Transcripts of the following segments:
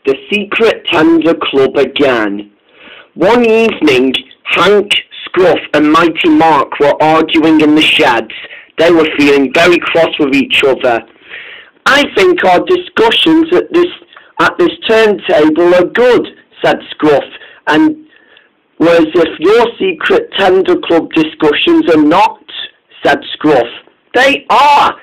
The Secret Tender Club again. One evening, Hank, Scruff and Mighty Mark were arguing in the sheds. They were feeling very cross with each other. "I think our discussions at this turntable are good," said Scruff, "and whereas if your Secret Tender Club discussions are not," said Scruff. "They are,"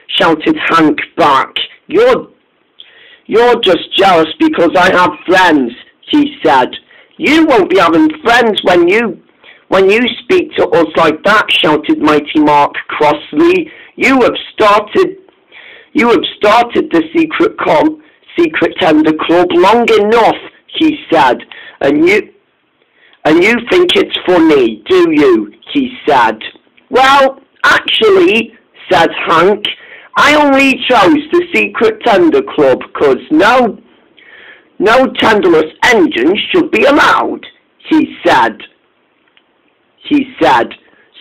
shouted Hank back. You're just jealous because I have friends," he said. "You won't be having friends when you speak to us like that," shouted Mighty Mark crossly. You have started the Secret Tender Club long enough," he said, and you think it's funny, do you?" he said. "Well, actually," said Hank, "I only chose the Secret Tender Club because no tenderless engines should be allowed," he said.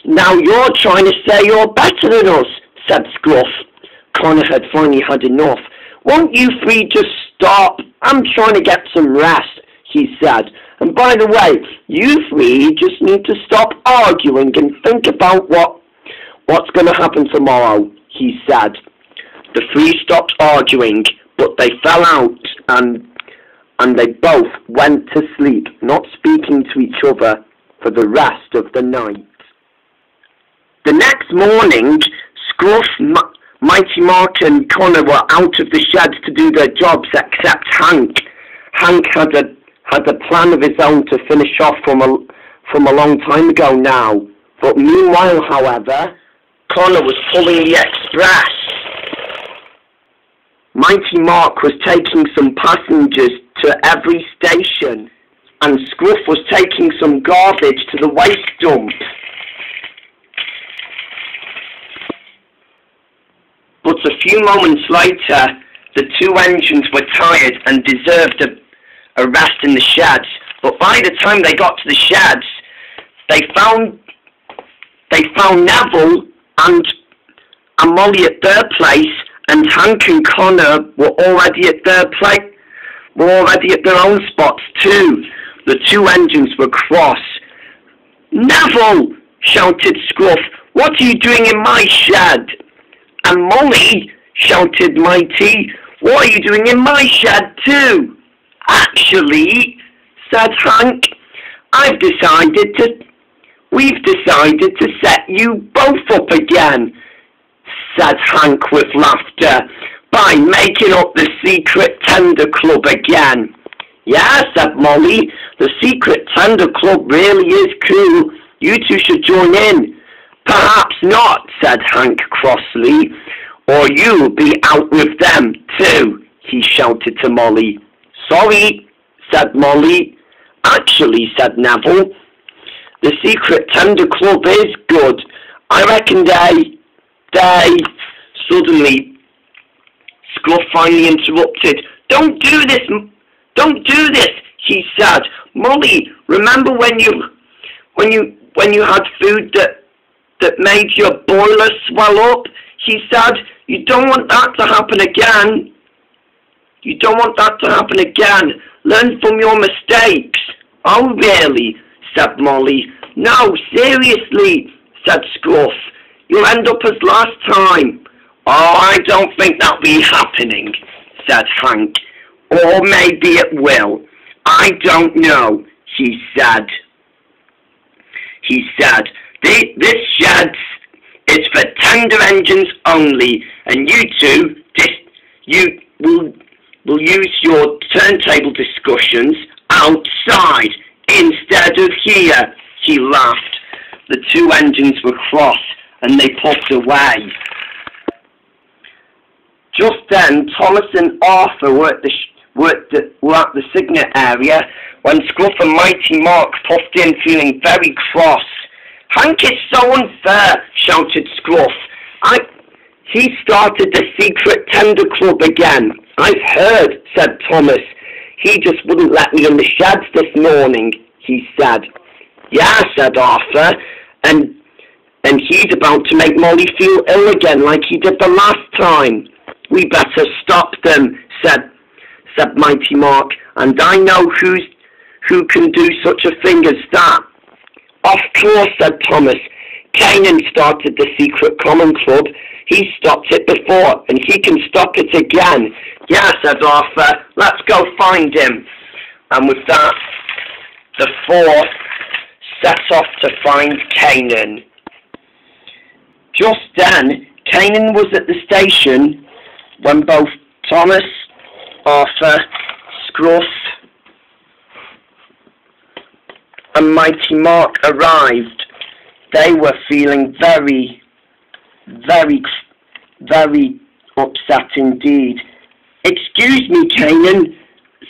"Now you're trying to say you're better than us," said Scruff. Connor had finally had enough. "Won't you three just stop? I'm trying to get some rest," he said. "And by the way, you three just need to stop arguing and think about what's going to happen tomorrow," he said. The three stopped arguing, but they fell out and they both went to sleep, not speaking to each other for the rest of the night. The next morning, Scruff, Mighty Mark and Connor were out of the sheds to do their jobs except Hank. Hank had a plan of his own to finish off from a long time ago now. But meanwhile, however, Connor was pulling the express. Mighty Mark was taking some passengers to every station, and Scruff was taking some garbage to the waste dump. But a few moments later, the two engines were tired and deserved a rest in the sheds. But by the time they got to the sheds, they found Neville and Molly at their place, and Hank and Connor were already at their own spots too. The two engines were cross. "Neville!" shouted Scruff. "What are you doing in my shed?" "And Molly!" shouted Mighty. "What are you doing in my shed too?" "Actually," said Hank, we've decided to set you both up again," said Hank with laughter, "by making up the Secret Tender Club again." "Yeah," said Molly, "the Secret Tender Club really is cool. You two should join in." "Perhaps not," said Hank crossly, "or you'll be out with them too," he shouted to Molly. "Sorry," said Molly. "Actually," said Neville, "the Secret Tender Club is good. I reckon they... Suddenly, Scruff finally interrupted. Don't do this, he said. "Molly, remember when you had food that made your boiler swell up?" he said. "You don't want that to happen again. Learn from your mistakes." "Oh, really?" said Molly. "No, seriously," said Scruff. "You'll end up as last time." "Oh, I don't think that'll be happening," said Hank. "Or maybe it will. I don't know," he said. "This shed is for tender engines only, and you two will use your turntable discussions outside instead of here," he laughed. The two engines were cross, and they puffed away. Just then, Thomas and Arthur were at the signet area when Scruff and Mighty Mark puffed in, feeling very cross. "Hank is so unfair," shouted Scruff. He started the Secret Tender Club again." "I've heard," said Thomas. "He just wouldn't let me in the sheds this morning," he said. "Yeah," said Arthur, and he's about to make Molly feel ill again like he did the last time." "We better stop them," said said Mighty Mark, and I know who can do such a thing as that. Of course, said Thomas. Kanan started the Secret Common Club. He stopped it before, and he can stop it again. Yeah, said Arthur. Let's go find him. And with that, the four set off to find Kanan. Just then, Kanan was at the station when both Thomas, Arthur, Scruff, and Mighty Mark arrived. They were feeling very, very, very upset indeed. Excuse me, Kanan,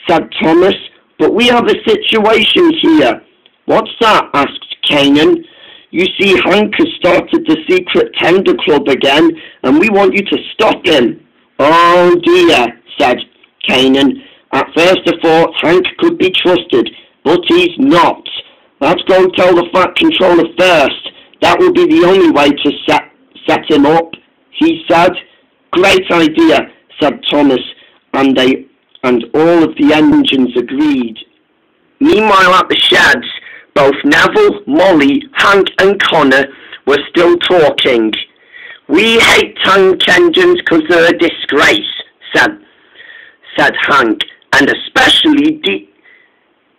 said Thomas, but we have a situation here. What's that? Asked Kanan. You see, Hank has started the Secret Tender Club again, and we want you to stop him. Oh dear, said Kanan. At first I thought Hank could be trusted, but he's not. Let's go tell the Fat Controller first. That will be the only way to set him up, he said. Great idea, said Thomas, and all of the engines agreed. Meanwhile at the sheds, both Neville, Molly, Hank and Connor were still talking. We hate tank engines because they're a disgrace, said Hank, and especially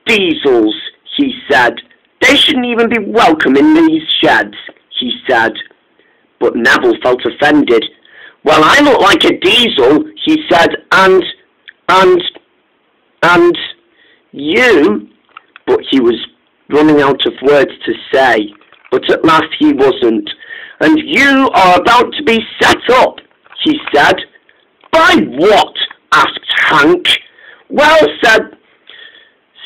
diesels, he said. They shouldn't even be welcome in these sheds, he said. But Neville felt offended. Well, I look like a diesel, he said, and you, but he was running out of words to say, but at last he wasn't. And you are about to be set up, he said. By what? Asked Hank. Well,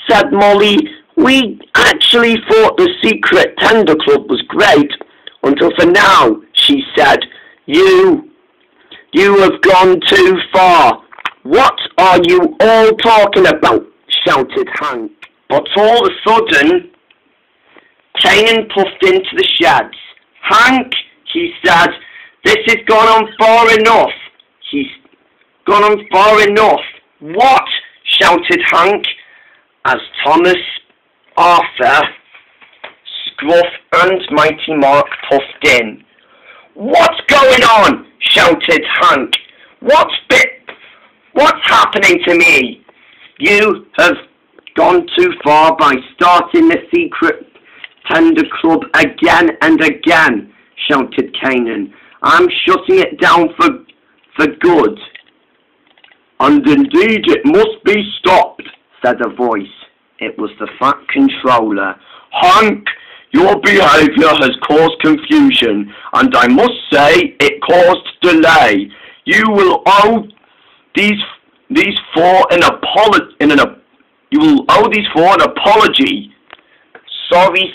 said Molly, we actually thought the Secret Tender Club was great, until for now, she said. You have gone too far. What are you all talking about? Shouted Hank. But all of a sudden, Kanan puffed into the sheds. Hank, he said, this has gone on far enough. He's gone on far enough. What? Shouted Hank, as Thomas, Arthur, Scruff and Mighty Mark puffed in. What's going on? Shouted Hank. What's happening to me? You have gone too far by starting the Secret Tender Club again and again, shouted Kanan. I'm shutting it down for good. And indeed it must be stopped, said a voice. It was the Fat Controller. Hank, your behaviour has caused confusion, and I must say it caused delay. You will owe these four an apology. Sorry,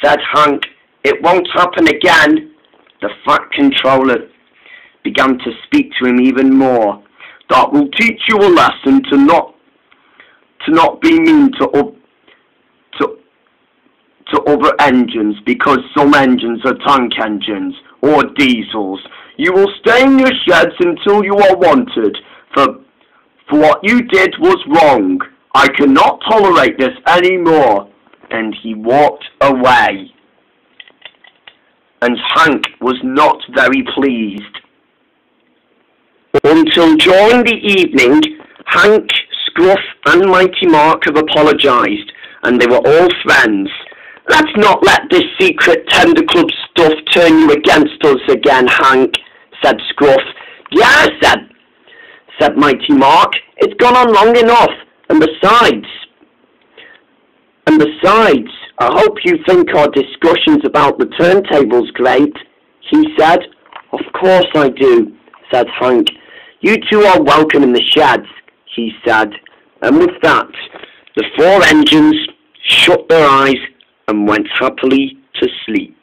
said Hank. It won't happen again. The Fat Controller began to speak to him even more. That will teach you a lesson to not be mean to other engines, because some engines are tank engines or diesels. You will stay in your sheds until you are wanted, for what you did was wrong. I cannot tolerate this anymore. And he walked away. And Hank was not very pleased. Until during the evening, Hank, Scruff and Mighty Mark have apologised, and they were all friends. Let's not let this Secret Tender Club stuff turn you against us again, Hank, said Scruff. Yeah, said Mighty Mark. It's gone on long enough, and besides, I hope you think our discussions about the turntable's great, he said. Of course I do, said Hank. You two are welcome in the sheds, he said. And with that, the four engines shut their eyes and went happily to sleep.